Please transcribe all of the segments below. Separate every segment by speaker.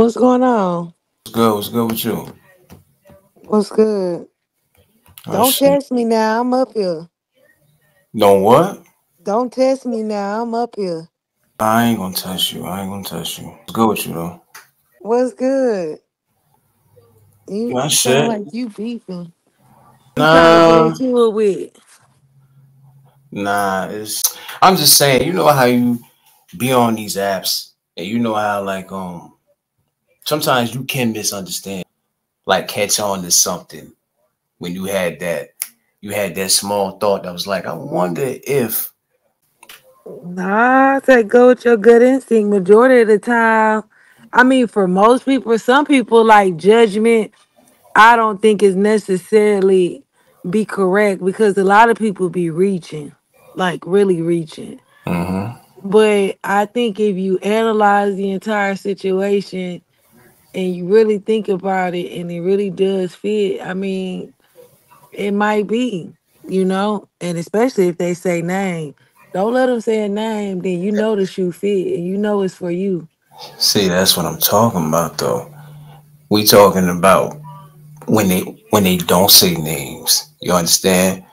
Speaker 1: What's going on?
Speaker 2: What's good? What's good with you?
Speaker 1: What's good?
Speaker 2: Oh
Speaker 1: Don't
Speaker 2: shit.
Speaker 1: test me now. I'm up here.
Speaker 2: Don't what?
Speaker 1: Don't test me now. I'm up here.
Speaker 2: I ain't gonna touch you. I ain't gonna touch you. What's good with you though?
Speaker 1: What's good?
Speaker 2: That
Speaker 1: You sound
Speaker 2: shit.
Speaker 1: like you beefing. You trying to get
Speaker 2: Nah,
Speaker 1: into it with?
Speaker 2: nah. I'm just saying. You know how you be on these apps, and you know how sometimes you can misunderstand, like catch on to something when you had that small thought that was like, I wonder if.
Speaker 1: Nah, I say go with your gut instinct. Majority of the time, I mean, for most people, some people like judgment. I don't think is necessarily be correct because a lot of people be reaching, like really reaching.
Speaker 2: Mm-hmm.
Speaker 1: But I think if you analyze the entire situation and you really think about it and it really does fit, I mean, it might be, and especially if they say name. Don't let them say a name, then you know the shoe fit and you know it's for you.
Speaker 2: See, that's what I'm talking about though. We talking about when they don't say names. You understand?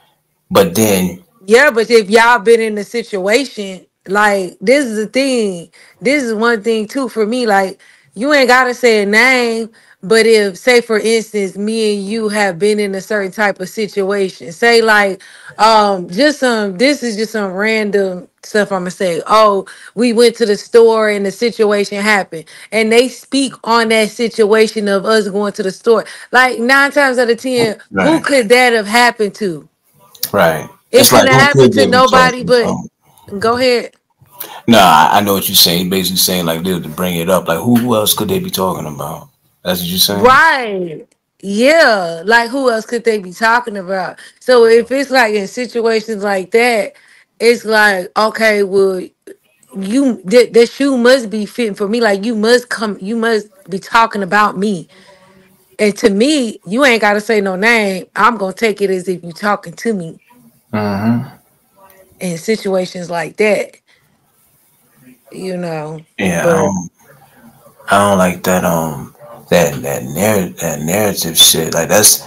Speaker 2: But then,
Speaker 1: Yeah, but if y'all been in a situation, like this is the thing. This is one thing too for me. Like you ain't gotta say a name, but if say for instance, me and you have been in a certain type of situation, say like just some this is just some random stuff I'm gonna say. Oh, we went to the store and the situation happened. And they speak on that situation of us going to the store. Like 9 times out of 10, who
Speaker 2: right,
Speaker 1: could that have happened to?
Speaker 2: right.
Speaker 1: It
Speaker 2: It's like,
Speaker 1: couldn't
Speaker 2: who
Speaker 1: happen
Speaker 2: could
Speaker 1: to
Speaker 2: they be
Speaker 1: nobody
Speaker 2: talking
Speaker 1: but
Speaker 2: about?
Speaker 1: go ahead.
Speaker 2: Nah, I know what you're saying. Basically saying like to bring it up. Like, who else could they be talking about? That's what you're saying.
Speaker 1: Right. Yeah. Like who else could they be talking about? So if it's like in situations like that, it's like, okay, well, the shoe must be fitting for me. Like you must be talking about me. And to me, you ain't gotta say no name. I'm gonna take it as if you talking to me
Speaker 2: Mm-hmm.
Speaker 1: in situations like that, you know.
Speaker 2: Yeah,
Speaker 1: But
Speaker 2: I don't like that narrative shit. Like that's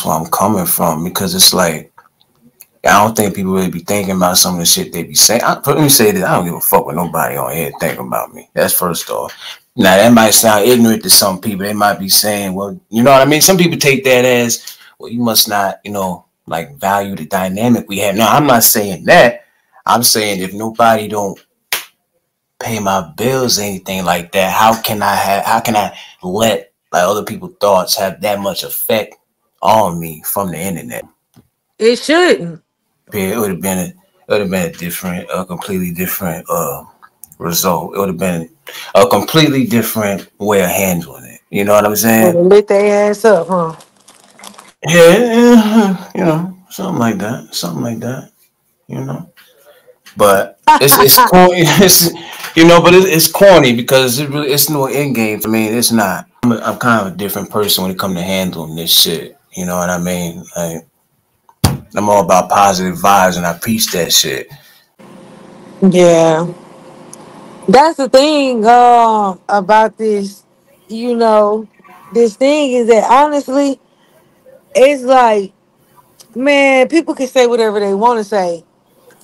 Speaker 2: where I'm coming from because it's like I don't think people really be thinking about some of the shit they be saying. Let me say this: I don't give a fuck what nobody on here think about me. That's first off. Now that might sound ignorant to some people. They might be saying, "Well, you know what I mean." Some people take that as, "Well, you must not, like value the dynamic we have." No, I'm not saying that. I'm saying if nobody don't pay my bills or anything like that, how can I let like other people's thoughts have that much effect on me from the internet?
Speaker 1: it shouldn't.
Speaker 2: It would have been a completely different result. It would have been a completely different way of handling it. You know what I'm
Speaker 1: Would
Speaker 2: saying?
Speaker 1: have lit their ass up, huh?
Speaker 2: Yeah, something like that, something like that. You know, but it's corny. But it's corny because it's no end game. I mean, it's not. I'm kind of a different person when it comes to handling this shit. You know what I mean? Like I'm all about positive vibes, and I preach that shit.
Speaker 1: Yeah. That's the thing about this, you know, this thing is that honestly, it's like, man, people can say whatever they want to say,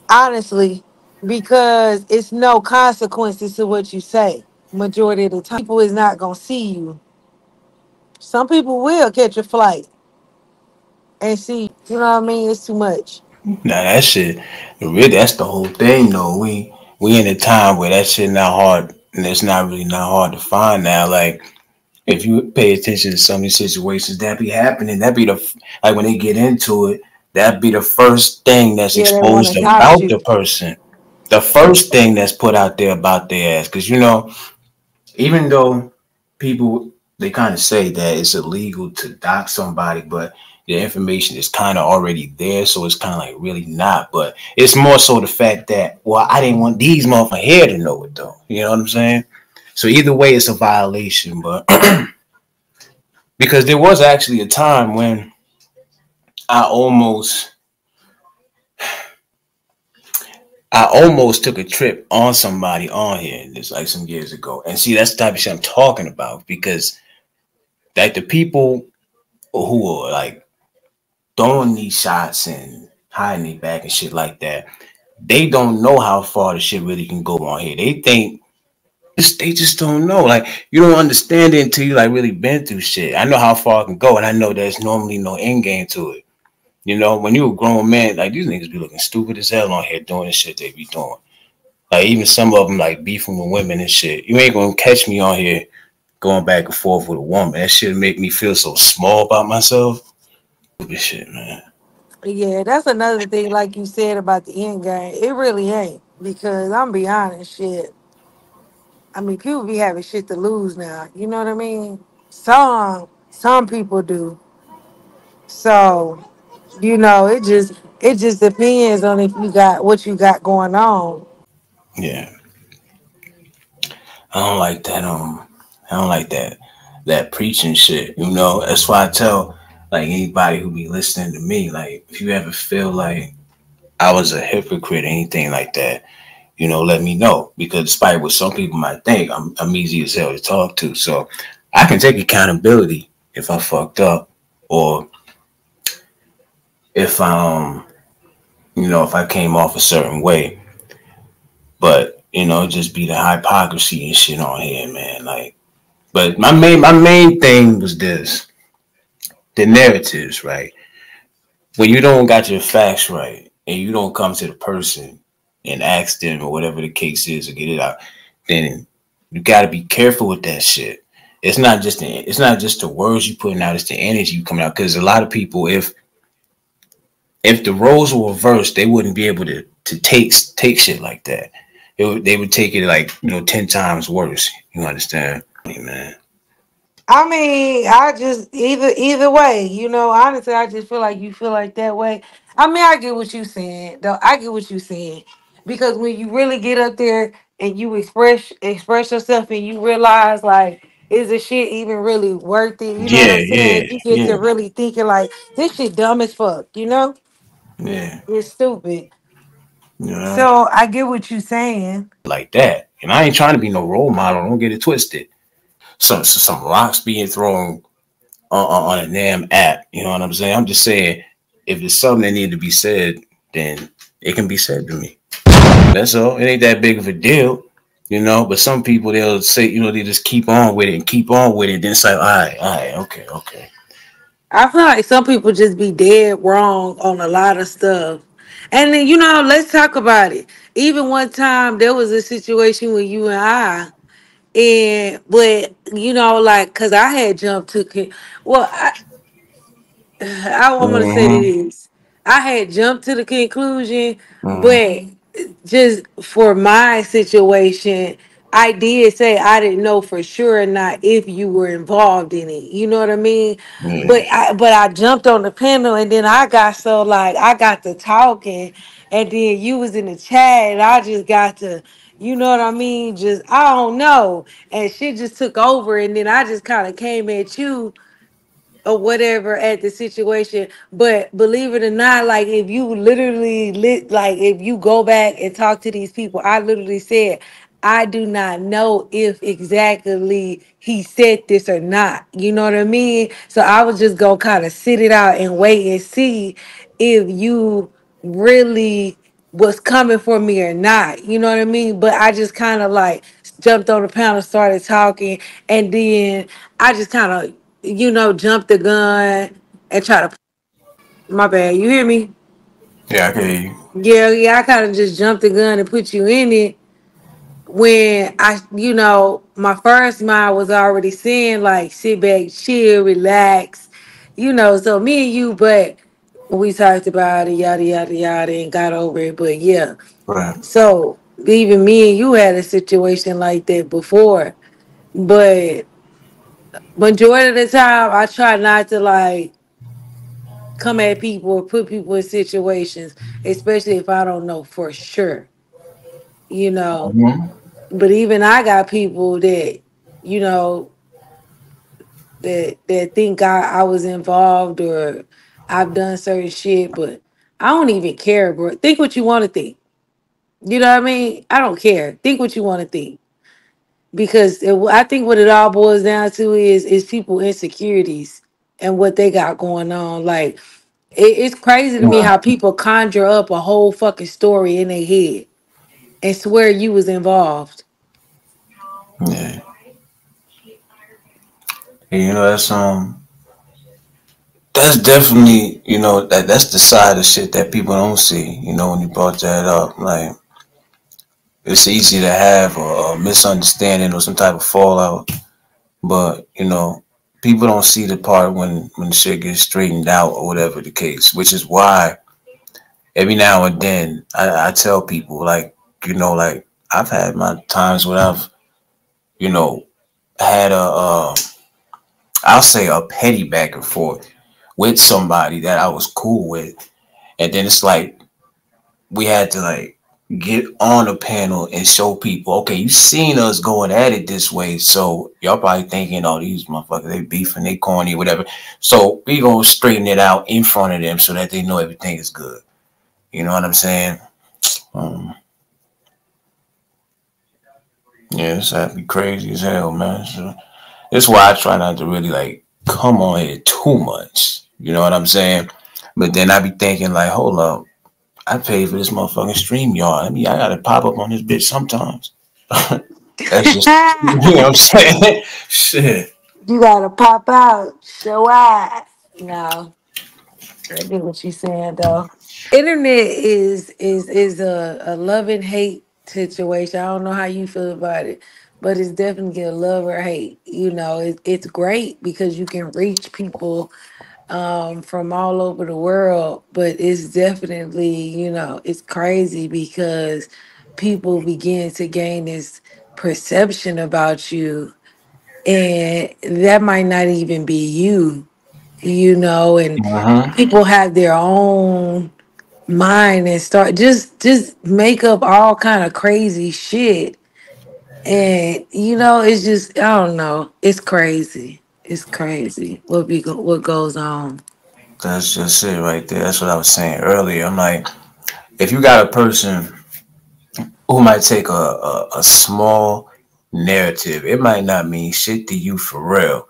Speaker 1: honestly, because it's no consequences to what you say. Majority of the time, people is not gonna see you. Some people will catch a flight and see you. You know what I mean? It's too much.
Speaker 2: Now that shit, really, that's the whole thing, though. We in a time where that shit not hard, and it's not really not hard to find now. Like if you pay attention to some of these situations that be happening, that be like when they get into it, that be the first thing that's
Speaker 1: Yeah, they want
Speaker 2: exposed
Speaker 1: to haunt
Speaker 2: about
Speaker 1: you.
Speaker 2: the person. The first thing that's put out there about their ass, because even though people they kind of say that it's illegal to dox somebody, but the information is kind of already there, so it's kind of like really not. But it's more so the fact that I didn't want these motherfuckers here to know it though. You know what I'm saying? So either way, it's a violation. But because there was actually a time when I almost I almost took a trip on somebody on here this like some years ago. And see, that's the type of shit I'm talking about because like the people who are like throwing these shots and hiding their back and shit like that, they don't know how far the shit really can go on here. They think they just don't know. Like you don't understand it until you like really been through shit. I know how far it can go, and I know there's normally no end game to it. You know, when you a grown man, like these niggas be looking stupid as hell on here doing the shit they be doing. Like even some of them like beefing with women and shit. You ain't gonna catch me on here going back and forth with a woman. That shit make me feel so small about myself. Stupid shit, man.
Speaker 1: Yeah, that's another thing, like you said about the end game. It really ain't because I'm be honest, shit. I mean, people be having shit to lose now. You know what I mean? Some people do. So it just depends on if you got what you got going on.
Speaker 2: Yeah, I don't like that. I don't like that preaching shit. You know, that's why I tell like anybody who be listening to me, like if you ever feel like I was a hypocrite or anything like that, you know, let me know. Because despite what some people might think, I'm easy as hell to talk to. So I can take accountability if I fucked up or if if I came off a certain way. But, you know, just be the hypocrisy and shit on here, man. Like but my main thing was this. The narratives, right? When you don't got your facts right and you don't come to the person and ask them or whatever the case is or get it out, then you got to be careful with that shit. It's not just the words you putting out; it's the energy you coming out. Because a lot of people, if the roles were reversed, they wouldn't be able to take shit like that. They would take it like 10 times worse. You understand, man?
Speaker 1: I mean, I just either way, honestly, I just feel like you feel like that way. I mean, I get what you saying, though. I get what you saying because when you really get up there and you express yourself and you realize like, is the shit even really worth it? You know what
Speaker 2: Yeah,
Speaker 1: I'm saying?
Speaker 2: yeah,
Speaker 1: You get to
Speaker 2: yeah,
Speaker 1: really thinking like, this shit dumb as fuck.
Speaker 2: yeah.
Speaker 1: It's stupid.
Speaker 2: You know,
Speaker 1: So I get what you saying.
Speaker 2: like that. And I ain't trying to be no role model. Don't get it twisted. Some rocks being thrown on a damn app. You know what I'm saying? I'm just saying, if it's something that need to be said, then it can be said to me. That's all. It ain't that big of a deal. But some people they'll say, they just keep on with it and keep on with it. Then it's like, all right, okay, okay.
Speaker 1: I feel like some people just be dead wrong on a lot of stuff. And then, let's talk about it. Even one time there was a situation with you and but like, cause I had jumped to, well, I'm gonna say
Speaker 2: Mm-hmm.
Speaker 1: this. I had jumped to the conclusion,
Speaker 2: Mm-hmm.
Speaker 1: but just for my situation, I did say I didn't know for sure or not if you were involved in it. You know what I mean?
Speaker 2: Yeah.
Speaker 1: But I jumped on the panel and then I got so like I got to talking and then you was in the chat and I just got to what I mean? Just I don't know. And shit just took over and then I just kind of came at you or whatever at the situation. But believe it or not, like if you literally like if you go back and talk to these people, I literally said, I do not know if exactly he said this or not. You know what I mean? So I was just gonna kind of sit it out and wait and see if you really was coming for me or not. You know what I mean? But I just kind of like jumped on the panel, started talking, and then I just kind of jump the gun and try to. My bad. You hear me?
Speaker 2: Yeah, I can hear you.
Speaker 1: Yeah, yeah. I kind of just jumped the gun and put you in it when my first mind was already saying like, sit back, chill, relax. So me and you, but we talked about it, yada yada yada, and got over it. But yeah,
Speaker 2: Right.
Speaker 1: so even me and you had a situation like that before, but majority of the time I try not to like come at people or put people in situations, especially if I don't know for sure, you know.
Speaker 2: Mm-hmm.
Speaker 1: But even I got people that, you know, that think I was involved or I've done certain shit, but I don't even care, bro. Think what you want to think. You know what I mean? I don't care. Think what you want to think. Because I think what it all boils down to is people insecurities and what they got going on. Like it's crazy to me how people conjure up a whole fucking story in their head and swear you was involved.
Speaker 2: Yeah. And, you know, that's definitely, you know, that's the side of shit that people don't see. You know, when you brought that up, like it's easy to have a misunderstanding or some type of fallout, but you know, people don't see the part when the shit gets straightened out or whatever the case. Which is why every now and then I tell people like, you know, like I've had my times where I've, you know, had I'll say a petty back and forth with somebody that I was cool with, and then it's like we had to like get on a panel and show people, okay, you seen us going at it this way, so y'all probably thinking, oh, these motherfuckers, they beefing, they corny, whatever. So we gonna straighten it out in front of them so that they know everything is good. You know what I'm saying? Um, yeah, it's that'd be crazy as hell, man. So that's why I try not to really like come on here too much. You know what I'm saying? But then I be thinking like, hold up, I paid for this motherfucking stream yard. I mean, I gotta pop up on this bitch sometimes. That's just, you know what I'm saying? Shit.
Speaker 1: You gotta pop out, show eyes. No, I get what you saying though. Internet is a love and hate situation. I don't know how you feel about it, but it's definitely a love or hate. You know, it's great because you can reach people from all over the world, but it's definitely, you know, it's crazy because people begin to gain this perception about you, and that might not even be you, you know, and
Speaker 2: Uh-huh.
Speaker 1: people have their own mind and start just make up all kind of crazy shit. And you know, it's just I don't know. It's crazy. It's crazy what goes on.
Speaker 2: That's just it right there. That's what I was saying earlier. I'm like, if you got a person who might take a small narrative, it might not mean shit to you for real.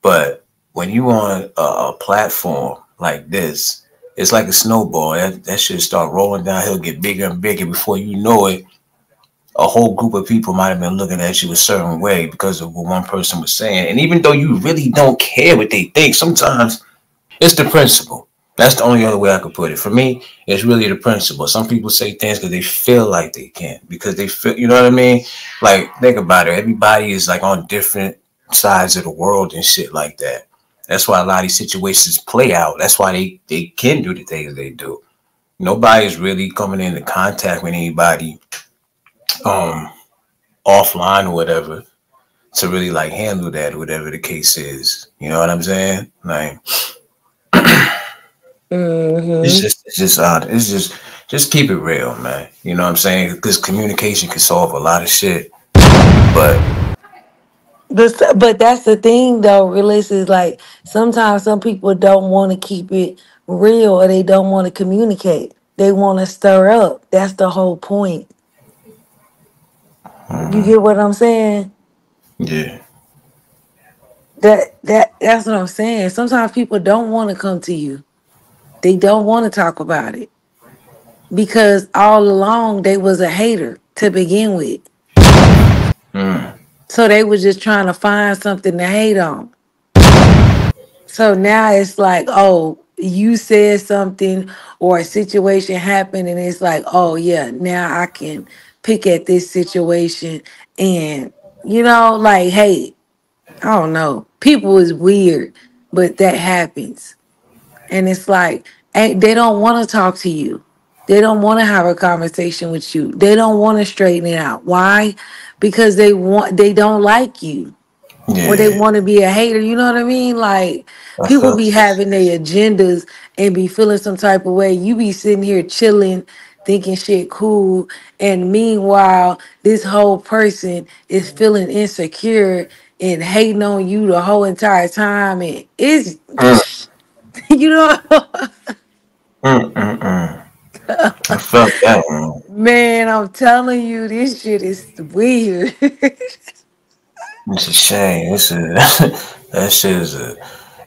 Speaker 2: But when you on a platform like this, it's like a snowball. That shit start rolling downhill, get bigger and bigger. Before you know it, a whole group of people might have been looking at you a certain way because of what one person was saying. And even though you really don't care what they think, sometimes it's the principle. That's the only other way I could put it. For me, it's really the principle. Some people say things because they feel like they can, because they feel, you know what I mean? Like, think about it. Everybody is like on different sides of the world and shit like that. That's why a lot of these situations play out. That's why they can do the things they do. Nobody's really coming into contact with anybody um offline or whatever to really like handle that or whatever the case is. You know what I'm saying? Like
Speaker 1: Hmm.
Speaker 2: it's just keep it real, man. You know what I'm saying? Because communication can solve a lot of shit. But
Speaker 1: But that's the thing though, realist is like sometimes some people don't want to keep it real or they don't want to communicate. They want to stir up. That's the whole point. You get what I'm saying?
Speaker 2: yeah,
Speaker 1: That's what I'm saying. Sometimes people don't want to come to you. They don't want to talk about it because all along they was a hater to begin with.
Speaker 2: mm,
Speaker 1: So they was just trying to find something to hate on. So now it's like, oh, you said something or a situation happened, and it's like, oh, yeah, now I can pick at this situation. And, you know, like, hey, I don't know. People is weird, but that happens. And it's like, they don't want to talk to you. They don't want to have a conversation with you. They don't want to straighten it out. Why? Because they don't like you or they
Speaker 2: yeah.
Speaker 1: want to be a hater. You know what I mean? Like
Speaker 2: I
Speaker 1: people
Speaker 2: felt
Speaker 1: be having their agendas and be feeling some type of way. You be sitting here chilling, thinking shit cool, and meanwhile, this whole person is feeling insecure and hating on you the whole entire time. And it's
Speaker 2: mm,
Speaker 1: you know,
Speaker 2: mm, mm, mm. I felt that one.
Speaker 1: Man, I'm telling you, this shit is weird.
Speaker 2: It's a shame. It's a that shit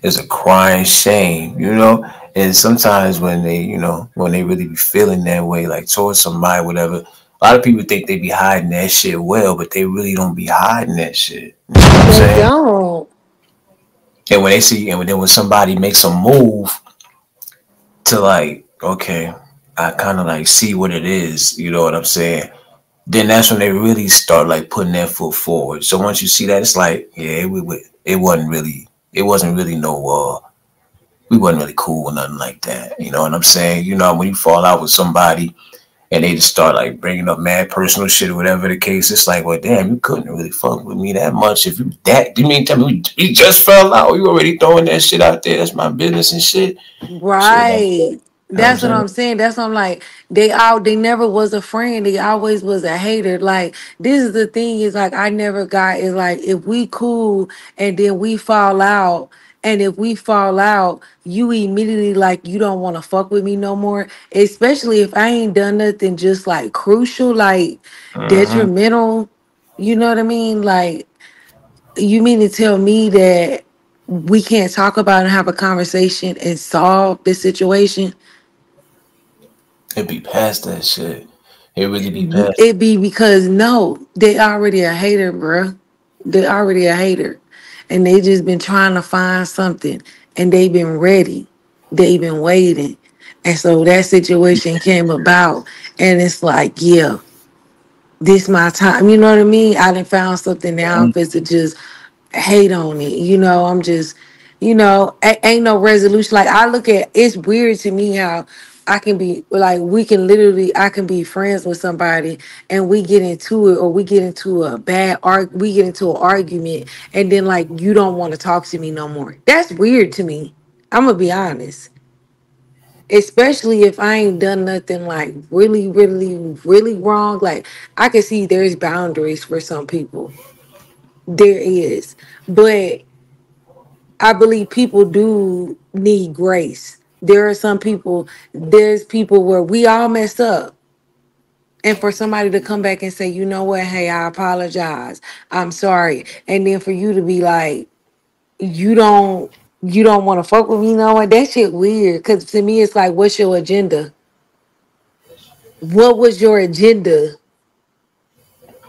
Speaker 2: is a crying shame, you know. And sometimes when they, when they really be feeling that way, like towards somebody, whatever, a lot of people think they be hiding that shit well, but they really don't be hiding that shit. You know what I'm
Speaker 1: They
Speaker 2: saying?
Speaker 1: don't.
Speaker 2: And when they see, and then when somebody makes a move to like, okay, I kind of like see what it is, you know what I'm saying? Then that's when they really start like putting their foot forward. So once you see that, it's like, yeah, it wasn't really no, we wasn't really cool or nothing like that. You know what I'm saying? You know, when you fall out with somebody and they just start like bringing up mad personal shit or whatever the case, it's like, well, damn, you couldn't really fuck with me that much. If you that, you mean tell me we just fell out? You already throwing that shit out there? That's my business and shit. Shit, like, you
Speaker 1: Right.
Speaker 2: know what I'm
Speaker 1: That's what
Speaker 2: saying?
Speaker 1: I'm saying. That's what I'm like. They never was a friend. They always was a hater. Like this is the thing is like I never got is like if we cool and then we fall out and if we fall out, you immediately like you don't want to fuck with me no more. Especially if I ain't done nothing just like crucial, like
Speaker 2: Mm-hmm.
Speaker 1: detrimental. You know what I mean? Like you mean to tell me that we can't talk about and have a conversation and solve this situation?
Speaker 2: It be past that shit. It really be past.
Speaker 1: It be because no, they already a hater, bruh. They already a hater. And they just been trying to find something and they been ready. They been waiting. And so that situation came about and it's like, yeah, this my time. You know what I mean? I done found something now. I'm supposed to just hate on it. I'm just, ain't no resolution. Like I look at it's weird to me how I can be like we can literally I can be friends with somebody and we get into it or we get into a we get into an argument and then like you don't want to talk to me no more. That's weird to me. I'm gonna be honest. Especially if I ain't done nothing like really, really, really wrong. Like I can see there's boundaries for some people. There is. But I believe people do need grace. There's people where we all mess up. And for somebody to come back and say, you know what, hey, I apologize. I'm sorry. And then for you to be like, you don't you don't want to fuck with me, you know what? That shit weird. Cause to me it's like, what's your agenda? What was your agenda?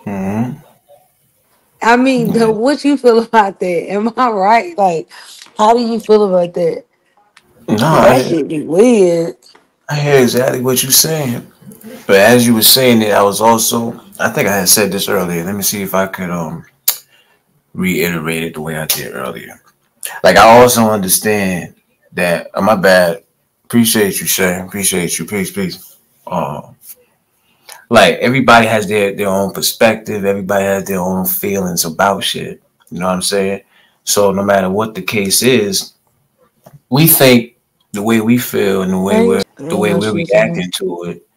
Speaker 2: Mm-hmm.
Speaker 1: I mean,
Speaker 2: Yeah.
Speaker 1: what you feel about that? Am I right? Like, how do you feel about that?
Speaker 2: No,
Speaker 1: That shit be weird.
Speaker 2: I hear exactly what you're saying. But as you were saying it, I was also, I think I had said this earlier. Let me see if I could reiterate it the way I did earlier. Like I also understand that, my bad. Appreciate you, Shay. Appreciate you. Peace, peace. Um, like everybody has their own perspective. Everybody has their own feelings about shit. You know what I'm saying? So no matter what the case is, we think the way we feel and
Speaker 1: Right?
Speaker 2: the way we're reacting to it,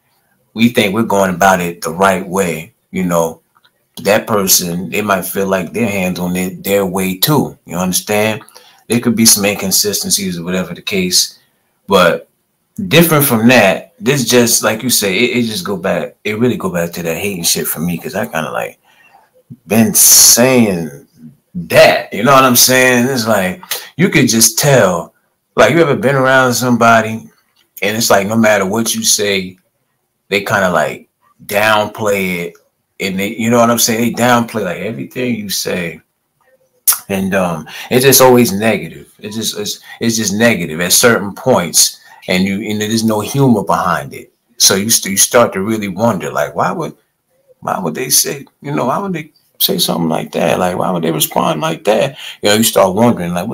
Speaker 2: we think we're going about it the right way. You know, that person, they might feel like they're handling it their way too. You understand? There could be some inconsistencies or whatever the case, but different from that, this just like you say, it just go back. It really go back to that hating shit for me because I kind of like been saying that. You know what I'm saying? It's like you could just tell. Like you ever been around somebody and it's like no matter what you say, they kind of like downplay it, and they, you know what I'm saying? They downplay like everything you say, and it's just always negative. It's just negative at certain points, and there's no humor behind it. So you start to really wonder like why would they say, why would they say something like that? Like, why would they respond like that? You start wondering, like,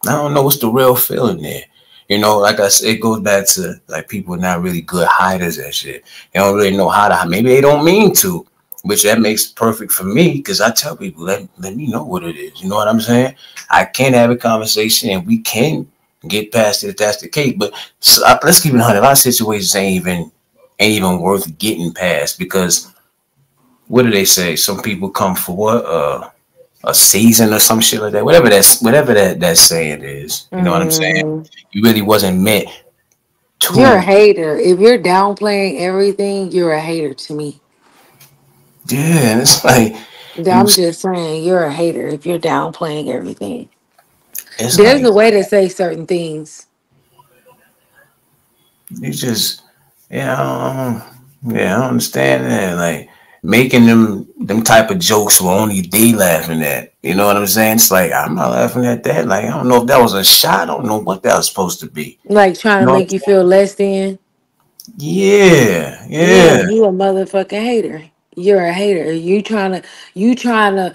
Speaker 2: I don't know, what's the real feeling there? Like I said, it goes back to, like, people are not really good hiders and shit. They don't really know how to hide. Maybe they don't mean to, which that makes perfect for me because I tell people, let me know what it is. You know what I'm saying? I can have a conversation and we can get past it if that's the case. But let's keep it 100. A lot of situations ain't even worth getting past because what do they say? Some people come for what? A season or some shit like that. Whatever that saying is. You know what I'm saying?
Speaker 1: Mm,
Speaker 2: You really wasn't meant
Speaker 1: You're a
Speaker 2: too.
Speaker 1: hater. If you're downplaying everything, you're a hater to me.
Speaker 2: Yeah, and it's like you.
Speaker 1: I'm just saying, you're a hater if you're downplaying everything.
Speaker 2: It's
Speaker 1: There's
Speaker 2: like
Speaker 1: a way to say certain things.
Speaker 2: you just yeah, yeah, I don't understand that. Like making them type of jokes where only they laughing at. You know what I'm saying? It's like I'm not laughing at that. Like I don't know if that was a shot. I don't know what that was supposed to be.
Speaker 1: Like trying
Speaker 2: You
Speaker 1: to
Speaker 2: know?
Speaker 1: make you feel less than.
Speaker 2: Yeah,
Speaker 1: Yeah,
Speaker 2: yeah.
Speaker 1: you a motherfucking hater. You're a hater. You trying to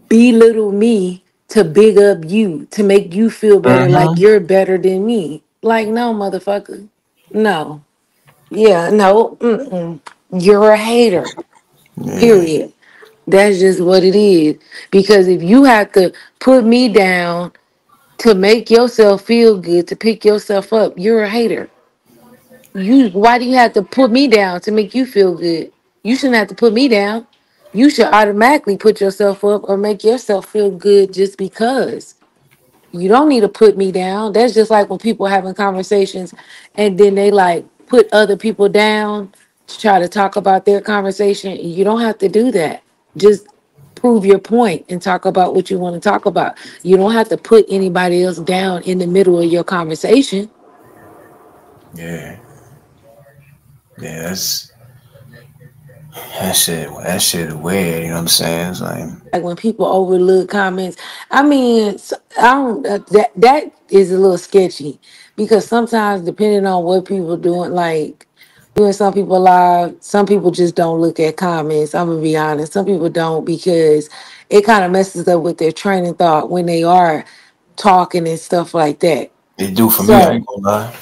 Speaker 1: belittle me to big up you to make you feel better like
Speaker 2: Mm-hmm.
Speaker 1: you're better than me. Like no motherfucker. No. Yeah, no. Mm-mm. You're a hater.
Speaker 2: Yeah,
Speaker 1: Period. That's just what it is. Because if you have to put me down to make yourself feel good, to pick yourself up, you're a hater. Why do you have to put me down to make you feel good? You shouldn't have to put me down. You should automatically put yourself up or make yourself feel good just because. You don't need to put me down. That's just like when people having conversations and then they like put other people down to try to talk about their conversation. You don't have to do that. Just prove your point and talk about what you want to talk about. You don't have to put anybody else down in the middle of your conversation.
Speaker 2: yeah, yeah. That shit. That shit is weird. You know what I'm saying? It's like
Speaker 1: Like when people overlook comments. I mean, I don't. That is a little sketchy because sometimes depending on what people doing, like doing some people live, some people just don't look at comments. I'm gonna be honest. Some people don't because it kind of messes up with their train of thought when they are talking and stuff like that.
Speaker 2: they do for me. I
Speaker 1: So
Speaker 2: ain't gonna lie.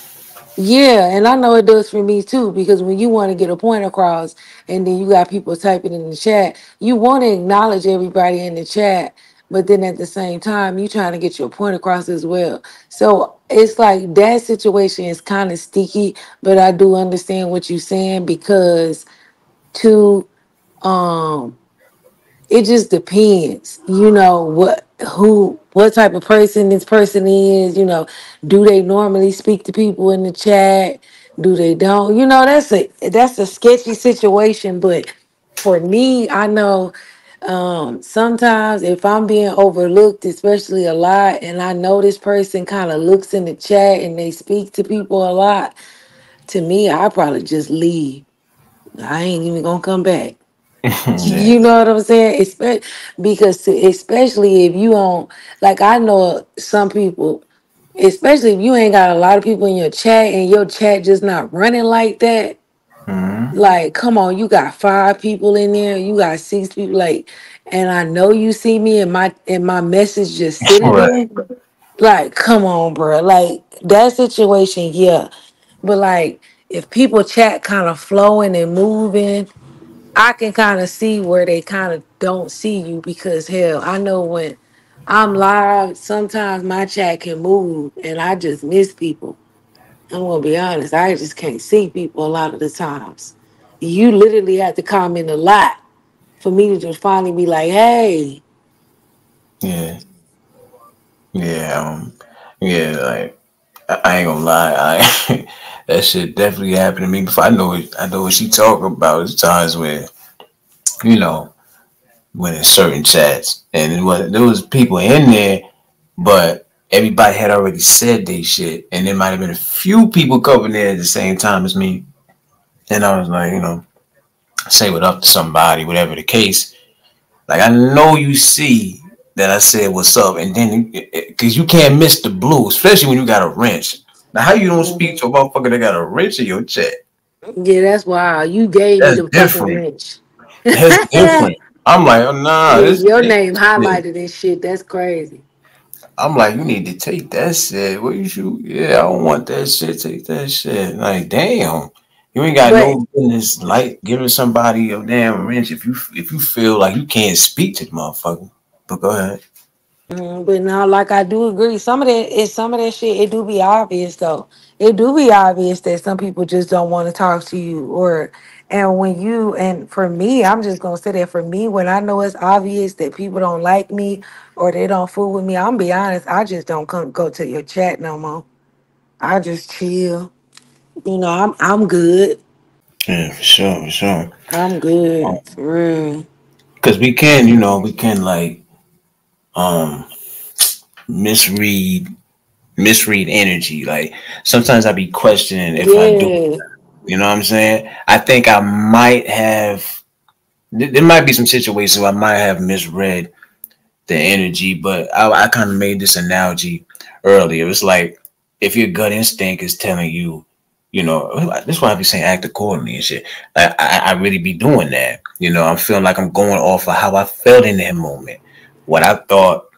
Speaker 1: yeah, and I know it does for me too, because when you want to get a point across and then you got people typing in the chat, you want to acknowledge everybody in the chat, but then at the same time, you trying to get your point across as well. So it's like that situation is kind of sticky, but I do understand what you're saying because to um it just depends, what type of person this person is, do they normally speak to people in the chat, do they don't, that's a sketchy situation. But for me, I know sometimes if I'm being overlooked, especially a lot, and I know this person kind of looks in the chat and they speak to people a lot, to me I probably just leave. I ain't even gonna come back.
Speaker 2: Yeah.
Speaker 1: You know what I'm saying? Because especially if you don't, like, I know some people, especially if you ain't got a lot of people in your chat and your chat just not running like that.
Speaker 2: Mm-hmm.
Speaker 1: Like, come on, you got 5 people in there, you got 6 people, like, and I know you see me and my message just sitting
Speaker 2: Right.
Speaker 1: there. Like, come on, bro. Like that situation, yeah. But like, if people chat kind of flowing and moving, I can kind of see where they kind of don't see you because hell, I know when I'm live, sometimes my chat can move and I just miss people. I'm gonna be honest, I just can't see people a lot of the times. You literally have to comment a lot for me to just finally be like, hey,
Speaker 2: Yeah. Yeah. Yeah. Like I ain't gonna lie. I that shit definitely happened to me before. I know what she talking about. There's times where you know when in certain chats and there was people in there, but everybody had already said they shit, and there might have been a few people coming there at the same time as me, and I was like, say what up to somebody, whatever the case. Like I know you see that I said what's up, and then because you can't miss the blue, especially when you got a wrench. Now, how you don't speak
Speaker 1: mhm.
Speaker 2: to a motherfucker that got a wrench in your chat?
Speaker 1: Yeah, that's wild. You gave me
Speaker 2: That's
Speaker 1: the fucking
Speaker 2: different.
Speaker 1: wrench.
Speaker 2: That's
Speaker 1: Yeah,
Speaker 2: different. I'm like, oh nah,
Speaker 1: your
Speaker 2: this
Speaker 1: name
Speaker 2: shit.
Speaker 1: highlighted and shit. That's crazy.
Speaker 2: I'm like, you need to take that shit. What you shoot? Yeah, I don't want that shit. Take that shit. Like, damn. You ain't got
Speaker 1: But
Speaker 2: no business like giving somebody a damn wrench if you feel like you can't speak to the motherfucker. But go ahead.
Speaker 1: but now, like I do agree, some of that shit. It do be obvious though. It do be obvious that some people just don't want to talk to you, and for me, I'm just gonna say that for me, when I know it's obvious that people don't like me or they don't fool with me, I'm be honest. I just don't come go to your chat no more. I just chill. I'm good.
Speaker 2: Yeah, for sure, for sure.
Speaker 1: I'm good for real.
Speaker 2: Because we can like um misread misread energy. Like sometimes I be questioning if I do.
Speaker 1: Yeah,
Speaker 2: You know what I'm saying? I think I might have. There might be some situations where I might have misread the energy, but I kind of made this analogy earlier. It's like if your gut instinct is telling you, this is why I be saying act accordingly and shit. I really be doing that. I'm feeling like I'm going off of how I felt in that moment, what I thought,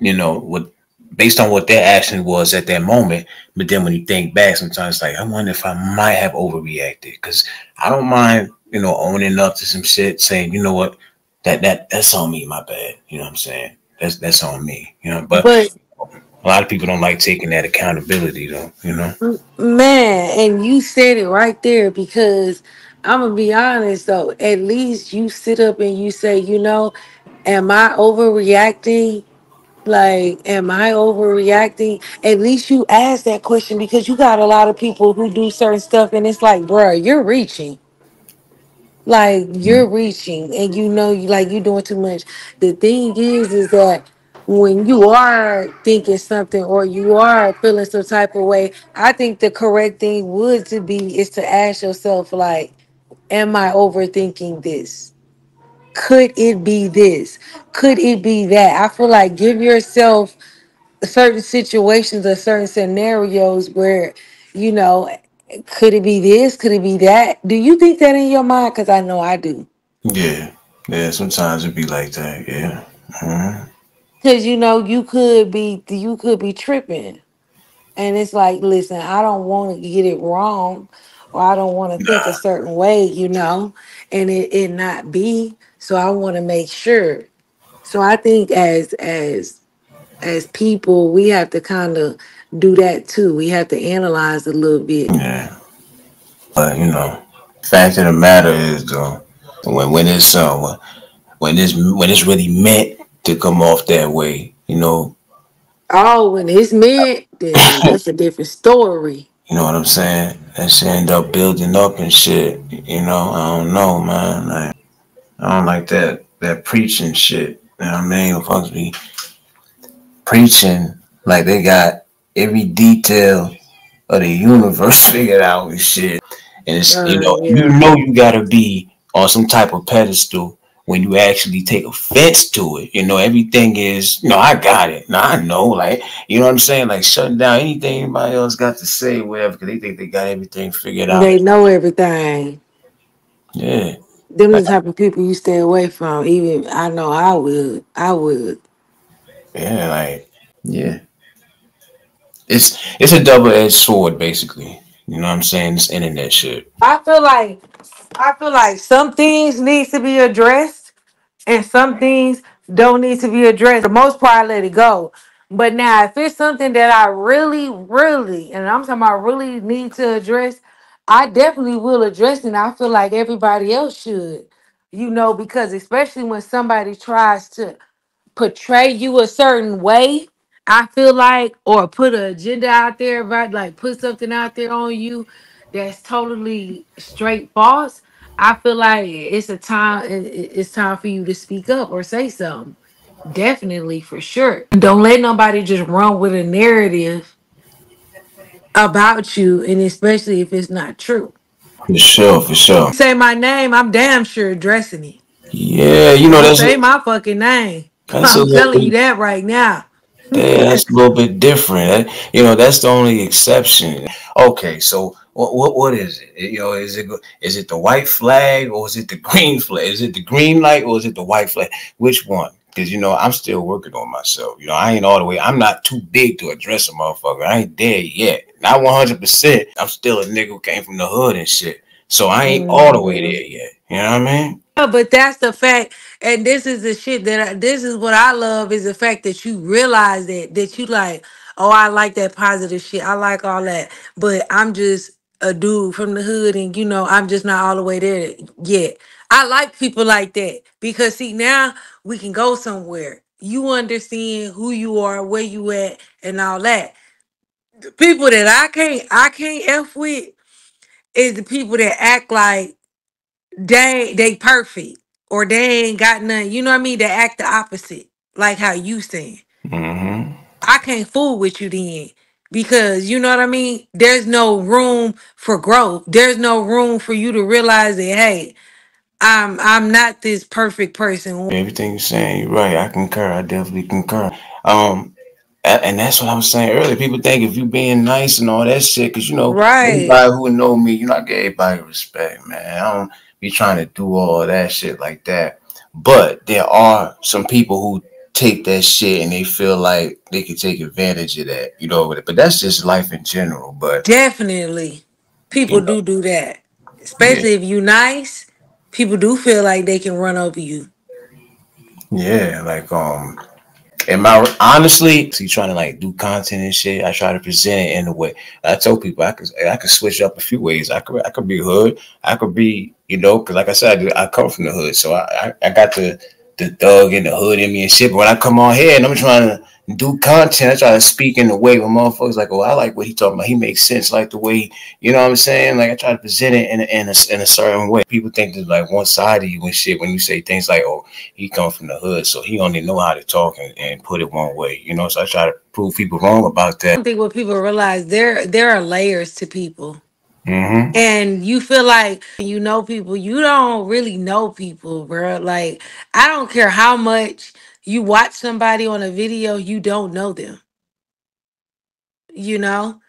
Speaker 2: what based on what their action was at that moment. But then when you think back, sometimes like I wonder if I might have overreacted because I don't mind, owning up to some shit, saying, you know what, that's on me, my bad. You know what I'm saying? That's on me. But
Speaker 1: but
Speaker 2: a lot of people don't like taking that accountability, though.
Speaker 1: man, and you said it right there because I'm gonna be honest though. At least you sit up and you say, am I overreacting? Like, am I overreacting? At least you ask that question because you got a lot of people who do certain stuff, and it's like, bruh, you're reaching. Like you're reaching and you like you're doing too much. The thing is that when you are thinking something or you are feeling some type of way, I think the correct thing would to be is to ask yourself, like, am I overthinking this? Could it be this? Could it be that? I feel like give yourself certain situations or certain scenarios where, you know, could it be this? Could it be that? Do you think that in your mind? Because I know I do.
Speaker 2: Yeah, yeah. Sometimes it be like that. Yeah. Mhm.
Speaker 1: Because you could be tripping, and it's like, listen, I don't want to get it wrong, or I don't want to think a certain way, and it not be. So I want to make sure. So I think as people, we have to kind of do that too. We have to analyze a little bit.
Speaker 2: Yeah. But fact of the matter is though, when it's when it's really meant to come off that way,
Speaker 1: Oh, when it's meant, then that's a different story.
Speaker 2: you know what I'm saying? That shit end up building up and shit. I don't know, man. Like, I don't like that preaching shit. You know what I mean? Folks be preaching like they got every detail of the universe figured out and shit. And it's
Speaker 1: Yeah.
Speaker 2: you gotta be on some type of pedestal when you actually take offense to it. Everything is no, I got it. No, I know, like what I'm saying, like shutting down anything anybody else got to say, whatever, because they think they got everything figured out.
Speaker 1: They know everything.
Speaker 2: Yeah,
Speaker 1: Them
Speaker 2: like
Speaker 1: the type of people you stay away from. Even I know I would. I would.
Speaker 2: yeah, like yeah. It's a double edged sword, basically. You know what I'm saying? This internet shit.
Speaker 1: I feel like some things needs to be addressed and some things don't need to be addressed. For the most part, I let it go. But now, if it's something that I really, really, and I'm talking about really need to address, I definitely will address it. And I feel like everybody else should, because especially when somebody tries to portray you a certain way, I feel like, or put an agenda out there about, like, put something out there on you that's totally straight false. I feel like it's time for you to speak up or say something. Definitely, for sure. Don't let nobody just run with a narrative about you, and especially if it's not true.
Speaker 2: For sure, for sure.
Speaker 1: Say my name, I'm damn sure addressing it.
Speaker 2: Yeah,
Speaker 1: Don't
Speaker 2: that's
Speaker 1: say my fucking name.
Speaker 2: that's a
Speaker 1: I'm
Speaker 2: little
Speaker 1: telling you
Speaker 2: bit.
Speaker 1: that right now.
Speaker 2: Yeah, that's a little bit different. That's the only exception. Okay, so what is it? Is it the white flag or is it the green flag? Is it the green light or is it the white flag? Which one? Because I'm still working on myself. I ain't all the way. I'm not too big to address a motherfucker. I ain't there yet. Not 100%. I'm still a nigga who came from the hood and shit. So I ain't all the way
Speaker 1: Mhm.
Speaker 2: there yet. You know what I mean?
Speaker 1: Yeah, but that's the fact, and this is the shit this is what I love is the fact that you realize that you like, oh, I like that positive shit. I like all that, but I'm just a dude from the hood, and I'm just not all the way there yet. I like people like that because see now we can go somewhere. You understand who you are, where you at, and all that. The people that I can't f with. is the people that act like they perfect or they ain't got nothing. You know what I mean? They act the opposite, like how you saying.
Speaker 2: Mm-hmm.
Speaker 1: I can't fool with you then. Because you know what I mean? There's no room for growth. There's no room for you to realize that, hey, I'm not this perfect person.
Speaker 2: Everything you're saying, you're right. I concur. I definitely concur. Um, and that's what I was saying earlier. People think if you being nice and all that shit, because
Speaker 1: Right.
Speaker 2: anybody who know me, I give everybody respect, man. I don't be trying to do all that shit like that. But there are some people who take that shit and they feel like they can take advantage of that, But that's just life in general. But
Speaker 1: Definitely.
Speaker 2: you
Speaker 1: People
Speaker 2: know,
Speaker 1: do that.
Speaker 2: yeah,
Speaker 1: Especially if you nice, people do feel like they can run over you.
Speaker 2: yeah, like am I honestly trying to like do content and shit? I try to present it in a way. I told people I could switch up a few ways. I could be hood. I could be because like I said, I come from the hood, so I got the thug and the hood in me and shit. But when I come on here and I'm trying to do content, I try to speak in a way where motherfuckers like, oh, I like what he talking about. He makes sense, like the way you know what I'm saying. Like I try to present it in a certain way. People think there's like one side of you and shit when you say things like, oh, he come from the hood, so he only know how to talk and put it one way, So I try to prove people wrong about
Speaker 1: I
Speaker 2: that.
Speaker 1: don't think what people realize there are layers to people.
Speaker 2: Mm-hmm.
Speaker 1: And you feel like you know people, you don't really know people, bro. Like I don't care how much you watch somebody on a video, you don't know them. You know?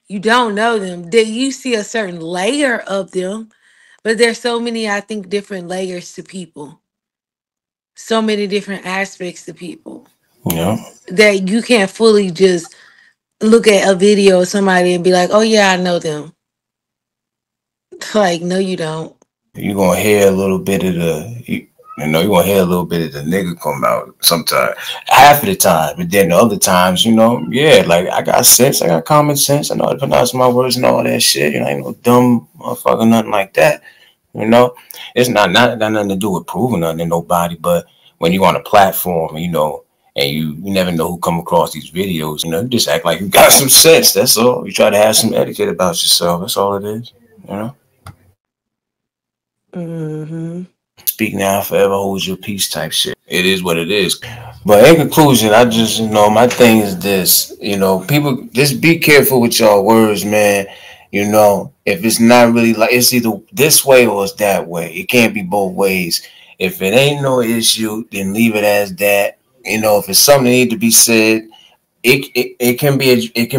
Speaker 1: You don't know them. That you see a certain layer of them, but there's so many, I think, different layers to people. So many different aspects to people
Speaker 2: Yeah.
Speaker 1: that you can't fully just look at a video of somebody and be like, oh yeah, I know them. Like, no, you don't.
Speaker 2: You're gonna hear a little bit of you're gonna hear a little bit of the nigga come out sometimes, half of the time, but then the other times, yeah, like I got sense, I got common sense, I know how to pronounce my words and all that shit, I ain't no dumb motherfucker, nothing like that, you know. It's not nothing to do with proving nothing to nobody, but when you're on a platform, and you never know who come across these videos, you just act like you got some sense, that's all. You try to have some etiquette about yourself, that's all it is, you know.
Speaker 1: Hmm.
Speaker 2: Speak now, forever hold your peace type shit. It is what it is. But in conclusion, I just, my thing is this, people just be careful with your words, man. If it's not really like it's either this way or it's that way. It can't be both ways. If it ain't no issue, then leave it as that. If it's something that need to be said, it can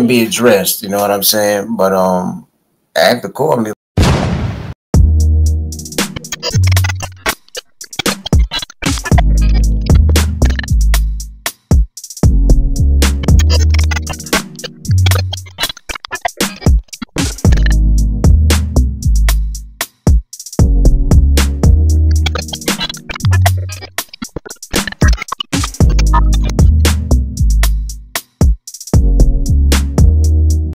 Speaker 2: be addressed. You know what I'm saying? But act accordingly.